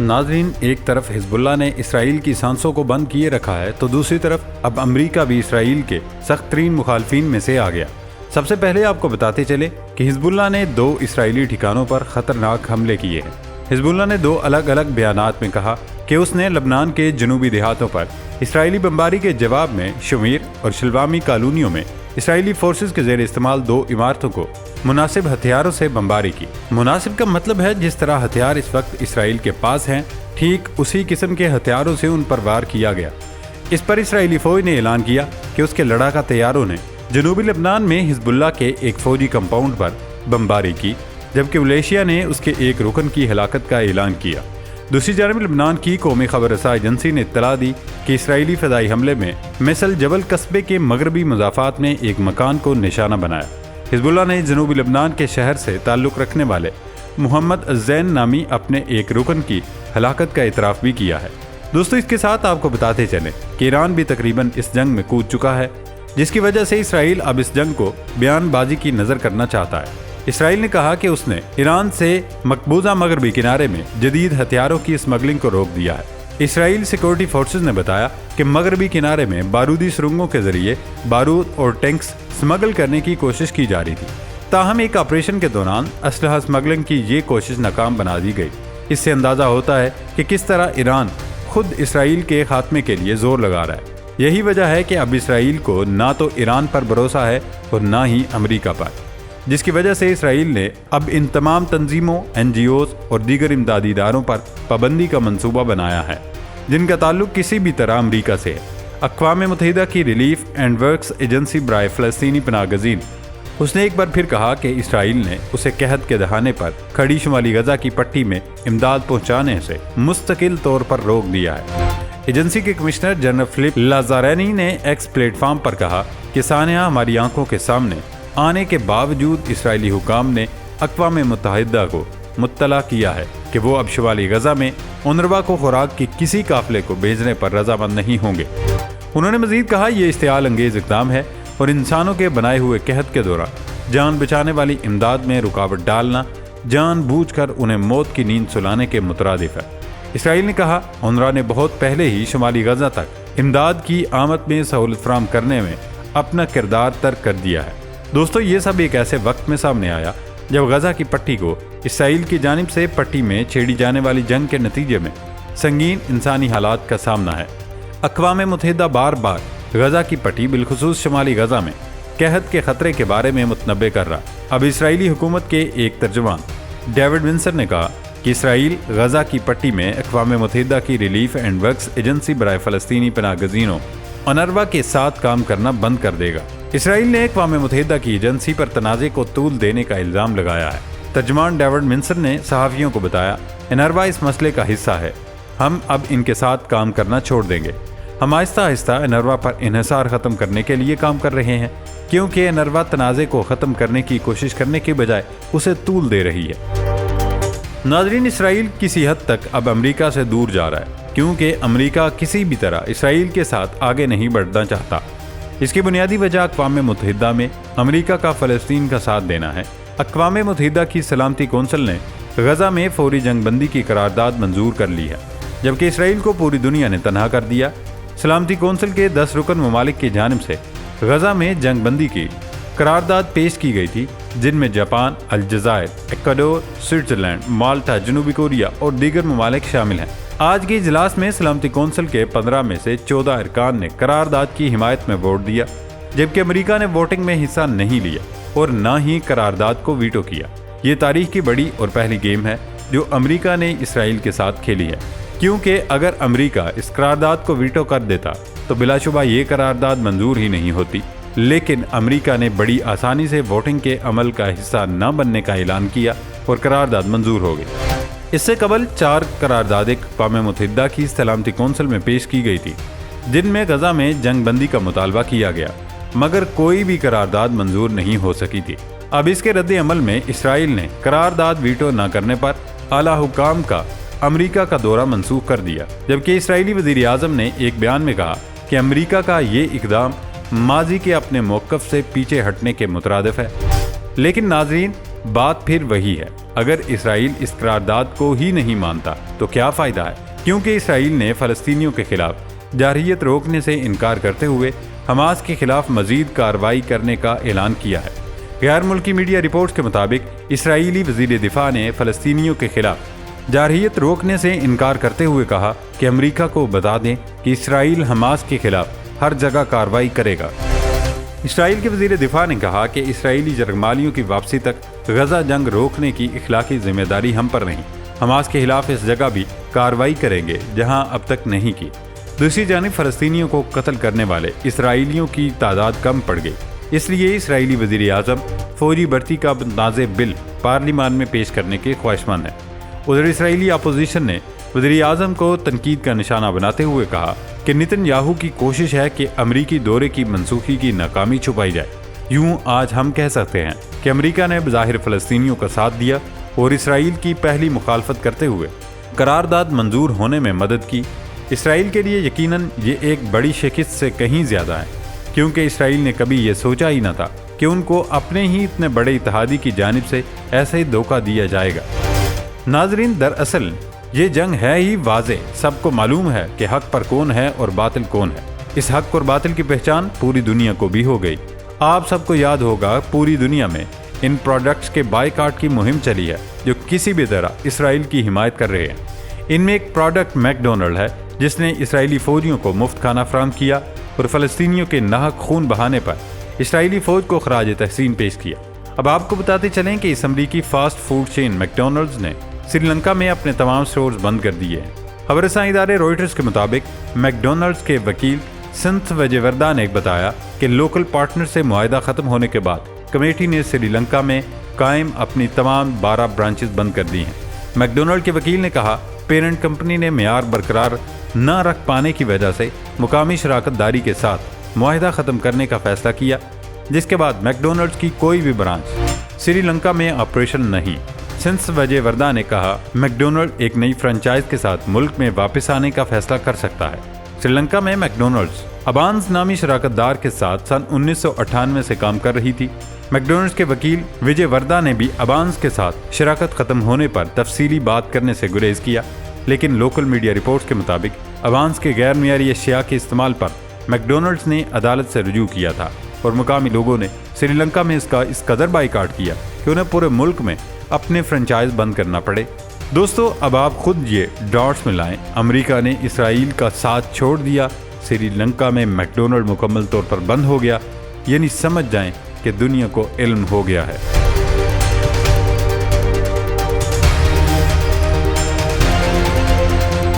ناظرین، ایک طرف حزب اللہ نے اسرائیل کی سانسوں کو بند کیے رکھا ہے تو دوسری طرف اب امریکہ بھی اسرائیل کے سخت ترین مخالفین میں سے آ گیا۔ سب سے پہلے آپ کو بتاتے چلے کہ حزب اللہ نے 2 اسرائیلی ٹھکانوں پر خطرناک حملے کیے ہیں۔ حزب اللہ نے 2 الگ الگ بیانات میں کہا کہ اس نے لبنان کے جنوبی دیہاتوں پر اسرائیلی بمباری کے جواب میں شمیر اور شلوامی کالونیوں میں اسرائیلی فورسز کے زیر استعمال 2 عمارتوں کو مناسب ہتھیاروں سے بمباری کی۔ مناسب کا مطلب ہے جس طرح ہتھیار اس وقت اسرائیل کے پاس ہیں، ٹھیک اسی قسم کے ہتھیاروں سے ان پر وار کیا گیا۔ اس پر اسرائیلی فوج نے اعلان کیا کہ اس کے لڑاکا طیاروں نے جنوبی لبنان میں حزب اللہ کے ایک فوجی کمپاؤنڈ پر بمباری کی، جبکہ ملیشیا نے اس کے ایک رکن کی ہلاکت کا اعلان کیا۔ دوسری جانب لبنان کی قومی خبر رساں ایجنسی نے اطلاع دی کہ اسرائیلی فضائی حملے میں مثل جبل قصبے کے مغربی مضافات میں ایک مکان کو نشانہ بنایا۔ حزب اللہ نے جنوبی لبنان کے شہر سے تعلق رکھنے والے محمد الزین نامی اپنے ایک رکن کی ہلاکت کا اعتراف بھی کیا ہے۔ دوستو، اس کے ساتھ آپ کو بتاتے چلیں کہ ایران بھی تقریباً اس جنگ میں کود چکا ہے، جس کی وجہ سے اسرائیل اب اس جنگ کو بیان بازی کی نظر کرنا چاہتا ہے۔ اسرائیل نے کہا کہ اس نے ایران سے مقبوضہ مغربی کنارے میں جدید ہتھیاروں کی اسمگلنگ کو روک دیا ہے۔ اسرائیل سیکورٹی فورسز نے بتایا کہ مغربی کنارے میں بارودی سرنگوں کے ذریعے بارود اور ٹینکس اسمگل کرنے کی کوشش کی جا رہی تھی، تاہم ایک آپریشن کے دوران اسلحہ اسمگلنگ کی یہ کوشش ناکام بنا دی گئی۔ اس سے اندازہ ہوتا ہے کہ کس طرح ایران خود اسرائیل کے خاتمے کے لیے زور لگا رہا ہے۔ یہی وجہ ہے کہ اب اسرائیل کو نہ تو ایران پر بھروسہ ہے اور نہ ہی امریکہ پر، جس کی وجہ سے اسرائیل نے اب ان تمام تنظیموں، NGOs اور دیگر امدادی اداروں پر پابندی کا منصوبہ بنایا ہے جن کا تعلق کسی بھی طرح امریکہ سے ہے۔ اقوام متحدہ کی ریلیف اینڈ ورکس ایجنسی برائے فلسطینی پناہ گزین اس نے ایک بار پھر کہا کہ اسرائیل نے اسے قحط کے دہانے پر کھڑی شمالی غزہ کی پٹی میں امداد پہنچانے سے مستقل طور پر روک دیا ہے۔ ایجنسی کے کمشنر جنرل فلپ لازارینی نے ایکس پلیٹ فارم پر کہا کہ سانحہ ہماری آنکھوں کے سامنے آنے کے باوجود اسرائیلی حکام نے اقوام متحدہ کو مطلع کیا ہے کہ وہ اب شمالی غزہ میں اونروا کو خوراک کی کسی قافلے کو بھیجنے پر رضامند نہیں ہوں گے۔ انہوں نے مزید کہا یہ اشتعال انگیز اقدام ہے اور انسانوں کے بنائے ہوئے قحط کے دوران جان بچانے والی امداد میں رکاوٹ ڈالنا جان بوجھ کر انہیں موت کی نیند سلانے کے مترادف ہے۔ اسرائیل نے کہا اونروا نے بہت پہلے ہی شمالی غزہ تک امداد کی آمد میں سہولت فراہم کرنے میں اپنا کردار ترک کر دیا ہے۔ دوستو، یہ سب ایک ایسے وقت میں سامنے آیا جب غزہ کی پٹی کو اسرائیل کی جانب سے پٹی میں چھیڑی جانے والی جنگ کے نتیجے میں سنگین انسانی حالات کا سامنا ہے۔ اقوام متحدہ بار بار غزہ کی پٹی بالخصوص شمالی غزہ میں قحط کے خطرے کے بارے میں متنبع کر رہا۔ اب اسرائیلی حکومت کے ایک ترجمان ڈیوڈ ونسر نے کہا کہ اسرائیل غزہ کی پٹی میں اقوام متحدہ کی ریلیف اینڈ ورکس ایجنسی برائے فلسطینی پناہ گزینوں اونروا کے ساتھ کام کرنا بند کر دے گا۔ اسرائیل نے اقوام متحدہ کی ایجنسی پر تنازع کو طول دینے کا الزام لگایا ہے۔ ترجمان ڈیوڈ ونسر نے صحافیوں کو بتایا اونروا اس مسئلے کا حصہ ہے، ہم اب ان کے ساتھ کام کرنا چھوڑ دیں گے۔ ہم آہستہ آہستہ اونروا پر انحصار ختم کرنے کے لیے کام کر رہے ہیں، کیونکہ اونروا تنازع کو ختم کرنے کی کوشش کرنے کے بجائے اسے طول دے رہی ہے۔ ناظرین، اسرائیل کسی حد تک اب امریکہ سے دور جا رہا ہے، کیونکہ امریکہ کسی بھی طرح اسرائیل کے ساتھ آگے نہیں بڑھنا چاہتا۔ اس کی بنیادی وجہ اقوام متحدہ میں امریکہ کا فلسطین کا ساتھ دینا ہے۔ اقوام متحدہ کی سلامتی کونسل نے غزہ میں فوری جنگ بندی کی قرارداد منظور کر لی ہے، جبکہ اسرائیل کو پوری دنیا نے تنہا کر دیا۔ سلامتی کونسل کے 10 رکن ممالک کی جانب سے غزہ میں جنگ بندی کی قرارداد پیش کی گئی تھی، جن میں جاپان، الجزائر، ایکواڈور، سوئٹزرلینڈ، مالٹا، جنوبی کوریا اور دیگر ممالک شامل ہیں۔ آج کے اجلاس میں سلامتی کونسل کے 15 میں سے 14 ارکان نے قرارداد کی حمایت میں ووٹ دیا، جبکہ امریکہ نے ووٹنگ میں حصہ نہیں لیا اور نہ ہی قرارداد کو ویٹو کیا۔ یہ تاریخ کی بڑی اور پہلی گیم ہے جو امریکہ نے اسرائیل کے ساتھ کھیلی ہے، کیونکہ اگر امریکہ اس قرارداد کو ویٹو کر دیتا تو بلا شبہ یہ قرارداد منظور ہی نہیں ہوتی، لیکن امریکہ نے بڑی آسانی سے ووٹنگ کے عمل کا حصہ نہ بننے کا اعلان کیا اور قرارداد منظور ہو گئی۔ اس سے قبل 4 قراردادیں اقوام متحدہ کی سلامتی کونسل میں پیش کی گئی تھی، جن میں غزہ میں جنگ بندی کا مطالبہ کیا گیا، مگر کوئی بھی قرارداد منظور نہیں ہو سکی تھی۔ اب اس کے رد عمل میں اسرائیل نے قرارداد ویٹو نہ کرنے پر اعلیٰ حکام کا امریکہ کا دورہ منسوخ کر دیا، جبکہ اسرائیلی وزیر اعظم نے ایک بیان میں کہا کہ امریکہ کا یہ اقدام ماضی کے اپنے موقف سے پیچھے ہٹنے کے مترادف ہے۔ لیکن ناظرین، بات پھر وہی ہے، اگر اسرائیل اس قرارداد کو ہی نہیں مانتا تو کیا فائدہ ہے؟ کیونکہ اسرائیل نے فلسطینیوں کے خلاف جارحیت روکنے سے انکار کرتے ہوئے حماس کے خلاف مزید کارروائی کرنے کا اعلان کیا ہے۔ غیر ملکی میڈیا رپورٹس کے مطابق اسرائیلی وزیر دفاع نے فلسطینیوں کے خلاف جارحیت روکنے سے انکار کرتے ہوئے کہا کہ امریکہ کو بتا دیں کہ اسرائیل حماس کے خلاف ہر جگہ کارروائی کرے گا۔ اسرائیل کے وزیر دفاع نے کہا کہ اسرائیلی جرمالیوں کی واپسی تک غزہ جنگ روکنے کی اخلاقی ذمہ داری ہم پر نہیں، حماس کے خلاف اس جگہ بھی کارروائی کریں گے جہاں اب تک نہیں کی۔ دوسری جانب فلسطینیوں کو قتل کرنے والے اسرائیلیوں کی تعداد کم پڑ گئی، اس لیے اسرائیلی وزیر اعظم فوجی بھرتی کا متنازع بل پارلیمان میں پیش کرنے کے خواہشمند ہیں۔ ادھر اسرائیلی اپوزیشن نے وزیر اعظم کو تنقید کا نشانہ بناتے ہوئے کہا کہ نتن یاہو کی کوشش ہے کہ امریکی دورے کی منسوخی کی ناکامی چھپائی جائے۔ یوں آج ہم کہہ سکتے ہیں کہ امریکہ نے بظاہر فلسطینیوں کا ساتھ دیا اور اسرائیل کی پہلی مخالفت کرتے ہوئے قرارداد منظور ہونے میں مدد کی۔ اسرائیل کے لیے یقیناً یہ ایک بڑی شکست سے کہیں زیادہ ہے، کیونکہ اسرائیل نے کبھی یہ سوچا ہی نہ تھا کہ ان کو اپنے ہی اتنے بڑے اتحادی کی جانب سے ایسا ہی دھوکہ دیا جائے گا۔ ناظرین، دراصل یہ جنگ ہے ہی واضح، سب کو معلوم ہے کہ حق پر کون ہے اور باطل کون ہے۔ اس حق اور باطل کی پہچان پوری دنیا کو بھی ہو گئی۔ آپ سب کو یاد ہوگا پوری دنیا میں ان پروڈکٹس کے بائیکاٹ کی مہم چلی ہے جو کسی بھی طرح اسرائیل کی حمایت کر رہے ہیں۔ ان میں ایک پروڈکٹ میکڈونلڈ ہے جس نے اسرائیلی فوجیوں کو مفت کھانا فراہم کیا اور فلسطینیوں کے ناحق خون بہانے پر اسرائیلی فوج کو خراج تحسین پیش کیا۔ اب آپ کو بتاتے چلیں کہ اس امریکی فاسٹ فوڈ چین میکڈونلڈز نے سری لنکا میں اپنے تمام سٹورز بند کر دیے ہیں۔ خبر رساں ادارے روئٹرز کے مطابق میکڈونلڈز کے وکیل سنتھ وجے وردھا نے بتایا کہ لوکل پارٹنر سے معاہدہ ختم ہونے کے بعد کمیٹی نے سری لنکا میں قائم اپنی تمام 12 برانچز بند کر دی ہیں۔ میکڈونلڈ کے وکیل نے کہا پیرنٹ کمپنی نے معیار برقرار نہ رکھ پانے کی وجہ سے مقامی شراکت داری کے ساتھ معاہدہ ختم کرنے کا فیصلہ کیا، جس کے بعد میکڈونلڈز کی کوئی بھی برانچ سری لنکا میں آپریشن نہیں۔ سنتھ وجے وردھا نے کہا میکڈونلڈ ایک نئی فرنچائز کے ساتھ ملک میں واپس آنے کا فیصلہ کر سکتا ہے۔ سری لنکا میں میکڈونلڈز ابانز نامی شراکت دار کے ساتھ سن 1998 سے کام کر رہی تھی۔ میکڈونلڈز کے وکیل وجے وردھا نے بھی ابانز کے ساتھ شراکت ختم ہونے پر تفصیلی بات کرنے سے گریز کیا، لیکن لوکل میڈیا رپورٹس کے مطابق ابانز کے غیر معیاری اشیاء کے استعمال پر میکڈونلڈز نے عدالت سے رجوع کیا تھا اور مقامی لوگوں نے سری لنکا میں اس قدر بائیکاٹ کیا کہ انہیں پورے ملک میں اپنے فرنچائز بند کرنا پڑے۔ دوستو، اب آپ خود یہ ڈاٹس ملائیں، امریکہ نے اسرائیل کا ساتھ چھوڑ دیا، سری لنکا میں میکڈونلڈ مکمل طور پر بند ہو گیا، یعنی سمجھ جائیں کہ دنیا کو علم ہو گیا ہے۔